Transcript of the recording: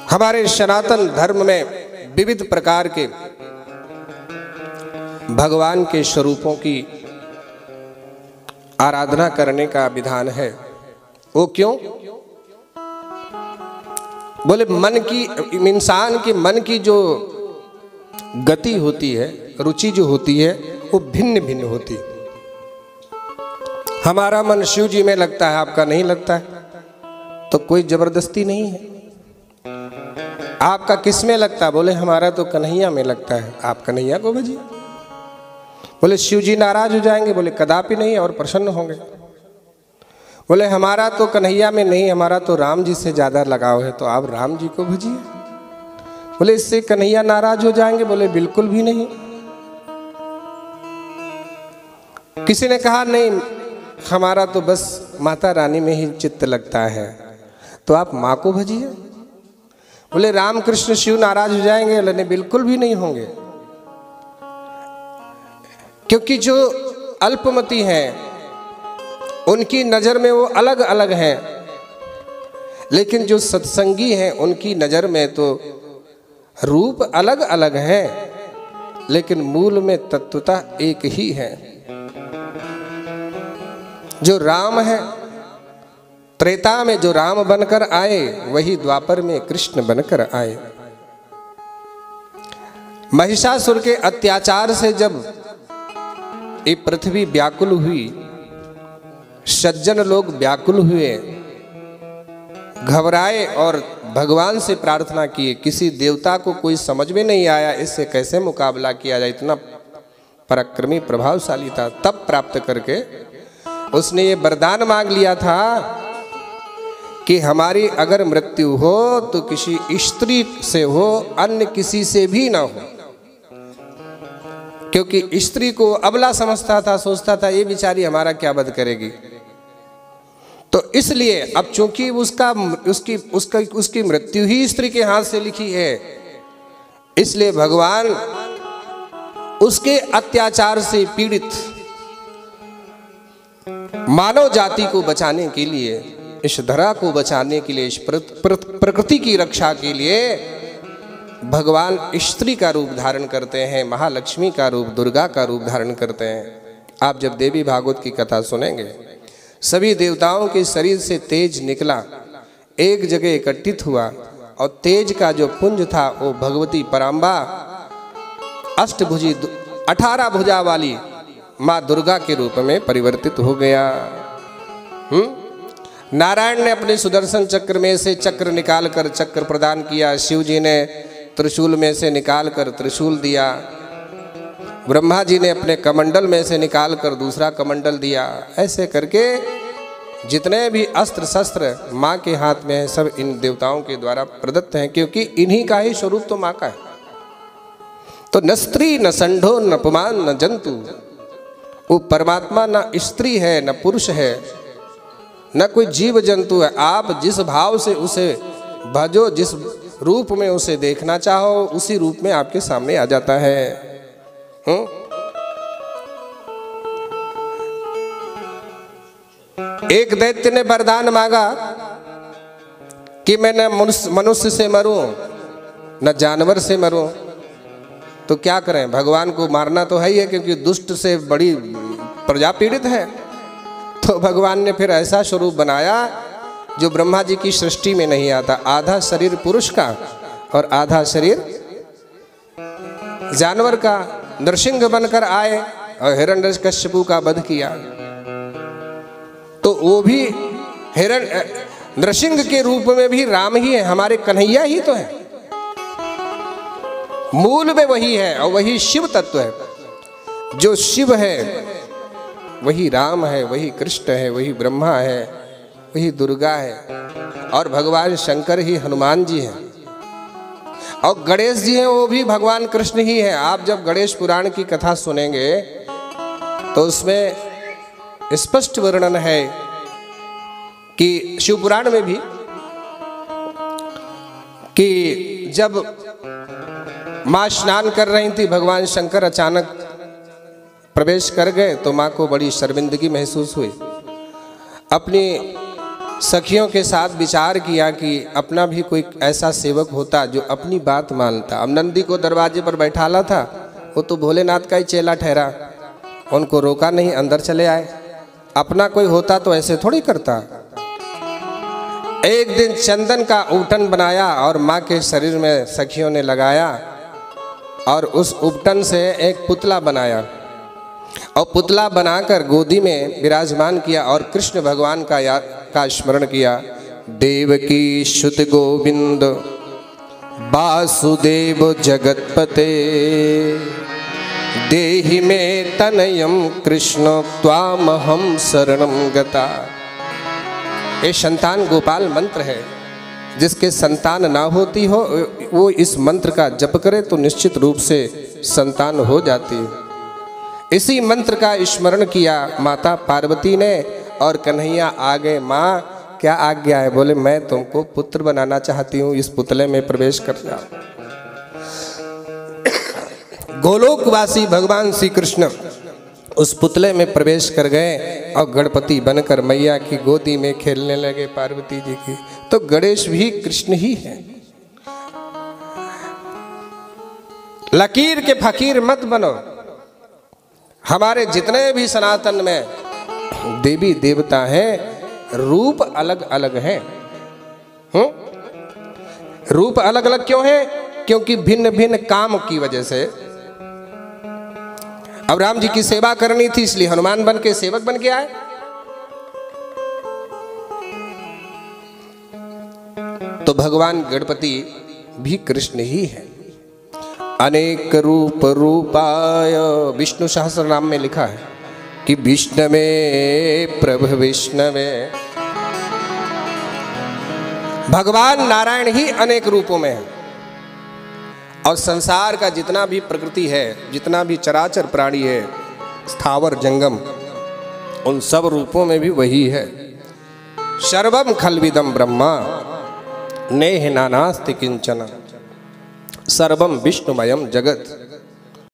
हमारे सनातन धर्म में विविध प्रकार के भगवान के स्वरूपों की आराधना करने का विधान है। वो क्यों? बोले मन की, इंसान के मन की जो गति होती है, रुचि जो होती है, वो भिन्न भिन्न होती है। हमारा मन शिव जी में लगता है, आपका नहीं लगता है, तो कोई जबरदस्ती नहीं है। आपका किस में लगता है? बोले हमारा तो कन्हैया में लगता है, आप कन्हैया को भजिए। बोले शिव जी नाराज हो जाएंगे? बोले कदापि नहीं, और प्रसन्न होंगे। बोले हमारा तो कन्हैया में नहीं, हमारा तो राम जी से ज़्यादा लगाव है, तो आप राम जी को भजिए। बोले इससे कन्हैया नाराज हो जाएंगे? बोले बिल्कुल भी नहीं। किसी ने कहा नहीं, हमारा तो बस माता रानी में ही चित्त लगता है, तो आप माँ को भजिए। बोले राम कृष्ण शिव नाराज हो जाएंगे? बोले नहीं, बिल्कुल भी नहीं होंगे। क्योंकि जो अल्पमति हैं उनकी नज़र में वो अलग अलग हैं, लेकिन जो सत्संगी हैं उनकी नज़र में तो रूप अलग अलग हैं, लेकिन मूल में तत्वता एक ही है। जो राम है, त्रेता में जो राम बनकर आए, वही द्वापर में कृष्ण बनकर आए। महिषासुर के अत्याचार से जब ये पृथ्वी व्याकुल हुई, सज्जन लोग व्याकुल हुए, घबराए और भगवान से प्रार्थना किए। किसी देवता को कोई समझ में नहीं आया इससे कैसे मुकाबला किया जाए, इतना पराक्रमी प्रभावशाली था। तब प्राप्त करके उसने ये वरदान मांग लिया था कि हमारी अगर मृत्यु हो तो किसी स्त्री से हो, अन्य किसी से भी ना हो। क्योंकि स्त्री को अबला समझता था, सोचता था ये बेचारी हमारा क्या वध करेगी। तो इसलिए अब चूंकि उसकी मृत्यु ही स्त्री के हाथ से लिखी है, इसलिए भगवान उसके अत्याचार से पीड़ित मानव जाति को बचाने के लिए, इस धरा को बचाने के लिए, इस प्रकृति की रक्षा के लिए भगवान स्त्री का रूप धारण करते हैं, महालक्ष्मी का रूप, दुर्गा का रूप धारण करते हैं। आप जब देवी भागवत की कथा सुनेंगे, सभी देवताओं के शरीर से तेज निकला, एक जगह एकत्रित हुआ, और तेज का जो पुंज था वो भगवती पराम्बा अष्टभुजी 18 भुजा वाली माँ दुर्गा के रूप में परिवर्तित हो गया। नारायण ने अपने सुदर्शन चक्र में से चक्र निकाल कर चक्र प्रदान किया, शिव जी ने त्रिशूल में से निकाल कर त्रिशूल दिया, ब्रह्मा जी ने अपने कमंडल में से निकाल कर दूसरा कमंडल दिया। ऐसे करके जितने भी अस्त्र शस्त्र माँ के हाथ में है, सब इन देवताओं के द्वारा प्रदत्त हैं, क्योंकि इन्हीं का ही स्वरूप तो माँ का है। तो न स्त्री न संढो न पुमान न जंतु, वो परमात्मा न स्त्री है न पुरुष है न कोई जीव जंतु है। आप जिस भाव से उसे भजो, जिस रूप में उसे देखना चाहो, उसी रूप में आपके सामने आ जाता है। एक दैत्य ने वरदान मांगा कि मैं न मनुष्य से मरूं न जानवर से मरूं। तो क्या करें, भगवान को मारना तो है ही है, क्योंकि दुष्ट से बड़ी प्रजा पीड़ित है। तो भगवान ने फिर ऐसा स्वरूप बनाया जो ब्रह्मा जी की सृष्टि में नहीं आता। आधा शरीर पुरुष का और आधा शरीर जानवर का। नरसिंह बनकर आए और हिरण्यकश्यपु का वध किया। तो वो भी नरसिंह के रूप में भी राम ही है, हमारे कन्हैया ही तो है, मूल में वही है, और वही शिव तत्व है। जो शिव है वही राम है, वही कृष्ण है, वही ब्रह्मा है, वही दुर्गा है, और भगवान शंकर ही हनुमान जी हैं, और गणेश जी हैं, वो भी भगवान कृष्ण ही हैं। आप जब गणेश पुराण की कथा सुनेंगे तो उसमें स्पष्ट वर्णन है कि शिव पुराण में भी कि जब माँ स्नान कर रही थी, भगवान शंकर अचानक प्रवेश कर गए, तो माँ को बड़ी शर्मिंदगी महसूस हुई। अपनी सखियों के साथ विचार किया कि अपना भी कोई ऐसा सेवक होता जो अपनी बात मानता। अब नंदी को दरवाजे पर बैठाला था, वो तो भोलेनाथ का ही चेला ठहरा, उनको रोका नहीं, अंदर चले आए। अपना कोई होता तो ऐसे थोड़ी करता। एक दिन चंदन का उपटन बनाया और माँ के शरीर में सखियों ने लगाया और उस उपटन से एक पुतला बनाया और पुतला बनाकर गोदी में विराजमान किया और कृष्ण भगवान का स्मरण किया। देवकी सुत गोविंद वासुदेव जगतपते देहि में तनयम कृष्ण त्वामहं शरणं गता। ये संतान गोपाल मंत्र है। जिसके संतान ना होती हो वो इस मंत्र का जप करे तो निश्चित रूप से संतान हो जाती है। इसी मंत्र का स्मरण किया माता पार्वती ने और कन्हैया आ गए। माँ क्या आज्ञा है? बोले मैं तुमको पुत्र बनाना चाहती हूँ, इस पुतले में प्रवेश कर जाओ। गोलोकवासी भगवान श्री कृष्ण उस पुतले में प्रवेश कर गए और गणपति बनकर मैया की गोदी में खेलने लगे पार्वती जी की। तो गणेश भी कृष्ण ही है। लकीर के फकीर मत बनो। हमारे जितने भी सनातन में देवी देवता हैं रूप अलग अलग हैं। रूप अलग अलग क्यों है? क्योंकि भिन्न भिन्न काम की वजह से। अब राम जी की सेवा करनी थी इसलिए हनुमान बन के सेवक बन के आए। तो भगवान गणपति भी कृष्ण ही है। अनेक रूप रूपाय विष्णु सहस्त्र नाम में लिखा है कि विष्णवे प्रभु विष्णवे। भगवान नारायण ही अनेक रूपों में है और संसार का जितना भी प्रकृति है, जितना भी चराचर प्राणी है, स्थावर जंगम, उन सब रूपों में भी वही है। सर्वम खल्विदम ब्रह्मा नेह नानास्ति किंचन सर्वम विष्णुमयम जगत।